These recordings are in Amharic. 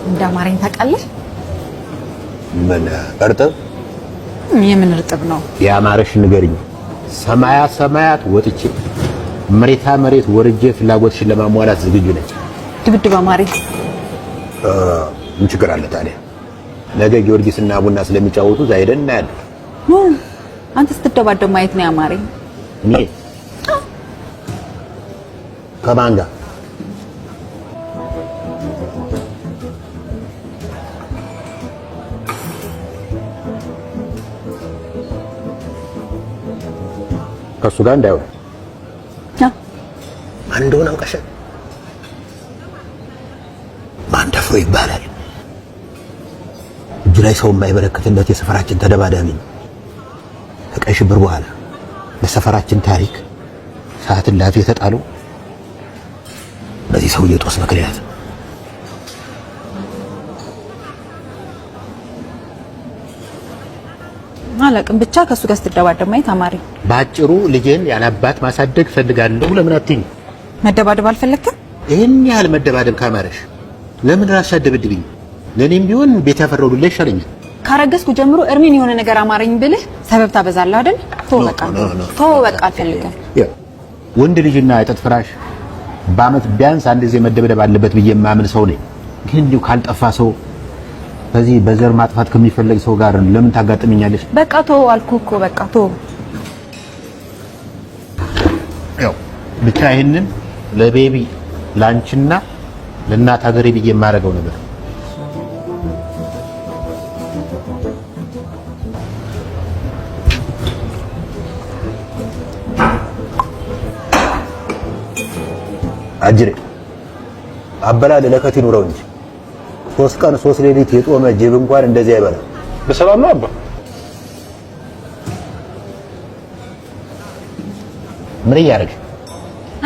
እንዳማረኝ ታውቃለህ? ምን እርጥብ? የምን እርጥብ ነው? ያማረሽ ንገሪኝ። ሰማያት ሰማያት ወጥቼ መሬት ወርጄ ፍላጎትሽን ለማሟላት ዝግጁ ነኝ። ድብድብ አማረኝ። ምን ችግር አለ ታዲያ? ነገ ጊዮርጊስና ቡና ስለሚጫወቱ እዛ ሄደን እናያለን። አንተ ስትደባደብ ማየት ነው ያማረኝ። እኔ ከማን ጋር? ከሱ ጋር እንዳይሆን ማን እንደሆነ አውቀሻል? ማንደፍሮ ይባላል። እጁ ላይ ሰው የማይበረከትለት የሰፈራችን ተደባዳቢ ነው። ከቀይ ሽብር በኋላ በሰፈራችን ታሪክ ሰዓት እላፊ የተጣለው በዚህ ሰውዬ ጦስ ምክንያት። አላውቅም ብቻ ከሱ ጋር ስትደባደብ ማየት አማረኝ። ባጭሩ ልጄን ያላባት ማሳደግ ፈልጋለሁ። ለምን አትይኝ? መደባደብ አልፈለክም? ይሄን ያህል መደባደብ ካማረሽ ለምን ራስሽ አትደብድብኝ? ለኔም ቢሆን ቤት ያፈራው ዱላ ይሻለኛል። ካረገዝኩ ጀምሮ እርሜን የሆነ ነገር አማረኝ ብልህ ሰበብ ታበዛለህ አይደል? ተው በቃ አልፈልግም። ወንድ ልጅና የጥጥ ፍራሽ በአመት ቢያንስ አንድ ጊዜ መደብደብ አለበት ብዬ የማምን ሰው ነኝ። ግን እንዲሁ ካልጠፋ ሰው በዚህ በዘር ማጥፋት ከሚፈልግ ሰው ጋር ለምን ታጋጥመኛለሽ? በቃ ተው አልኩህ እኮ በቃ ተው። ያው ብቻ ይሄንን ለቤቢ ላንቺና ለእናት ሀገሬ ብዬ የማደርገው ነገር አጅሬ አበላል ለከት ይኑረው እንጂ 3 ቀን 3 ሌሊት የጦመ ጅብ እንኳን እንደዚህ አይበላም። በሰላም ነው አባ? ምን እያደረግሽ?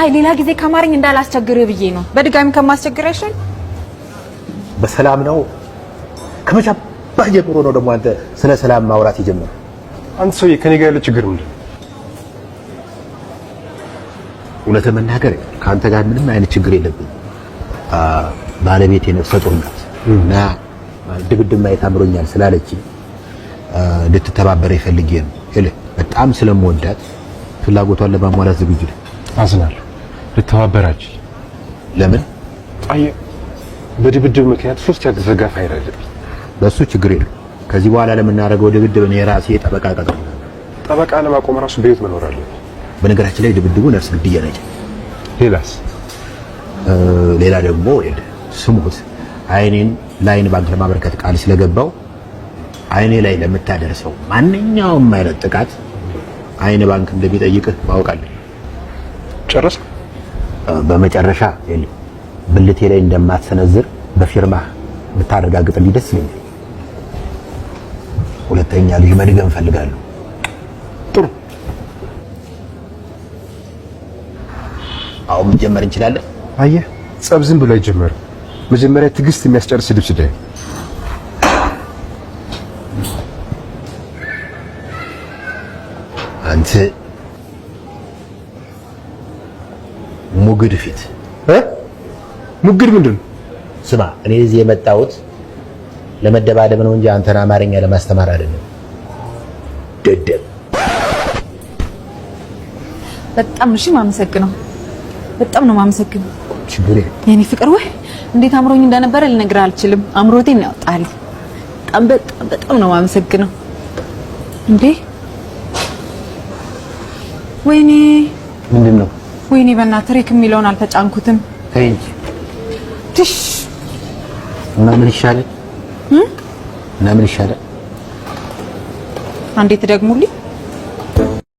አይ ሌላ ጊዜ ከማረኝ እንዳላስቸግርህ ብዬ ነው። በድጋሚ ከማስቸግርሽ በሰላም ነው። ከመቼ ጀምሮ ነው ደግሞ አንተ ስለ ሰላም ማውራት የጀመረው? አንተ ሰውዬ ከኔ ጋር ያለው ችግር ምንድን ነው? እውነት ለመናገር ከአንተ ጋር ምንም አይነት ችግር የለብኝም። ባለቤቴ ነፍሰ ጡር ናት እና ድብድብ ማየት አምሮኛል ስላለች እንድትተባበረ ይፈልጌ ነው። በጣም ስለምወዳት ፍላጎቷን ለማሟላት ዝግጁ ነኝ። አዝናለሁ። ልተባበራችሁ? ለምን? አይ በድብድብ ምክንያት 3 ያልተዘጋ ፋይል አለብኝ። በሱ ችግር የለም። ከዚህ በኋላ ለምናደርገው ድብድብ እኔ ራሴ ጠበቃ ቀጥሮ ጠበቃ ለማቆም ራሱ በህይወት መኖር አለብኝ። በነገራችን ላይ ድብድቡ ነፍስ ግድያ ነች። ሌላስ? ሌላ ደግሞ ስሙት አይኔን ለአይን ባንክ ለማበረከት ቃል ስለገባው አይኔ ላይ ለምታደርሰው ማንኛውም አይነት ጥቃት አይን ባንክ እንደሚጠይቅህ ማወቃለሁ። ጨረስ? በመጨረሻ ብልቴ ላይ እንደማትሰነዝር በፊርማ ብታረጋግጥልኝ ደስ ይለኛል። ሁለተኛ ልጅ መድገም እፈልጋለሁ። ጥሩ። አሁን መጀመር እንችላለን። አየህ ጸብ ዝም ብሎ አይጀመርም። መጀመሪያ ትዕግስት የሚያስጨርስ ልብስ ዳይ። አንተ ሙግድ ፊት ሙግድ ምንድን ነው? ስማ እኔ እዚህ የመጣሁት ለመደባደብ ነው እንጂ አንተን አማርኛ ለማስተማር አይደለም። ደደብ። በጣም እሺ ማመሰግነው። በጣም ነው ማመሰግነው። ችግር የኔ ፍቅር ወይ እንዴት አምሮኝ እንደነበረ ልነግርህ አልችልም። አምሮቴን ነው ያወጣል። በጣም ነው ማመሰግነው። እንዴ ወይኔ ምንድን ነው? ወይኔ በእናትህ ሬክ የሚለውን አልተጫንኩትም። ተይ እንጂ ትሽ እና ምን ይሻላል? እና ምን ይሻላል? አንዴ ትደግሙልኝ።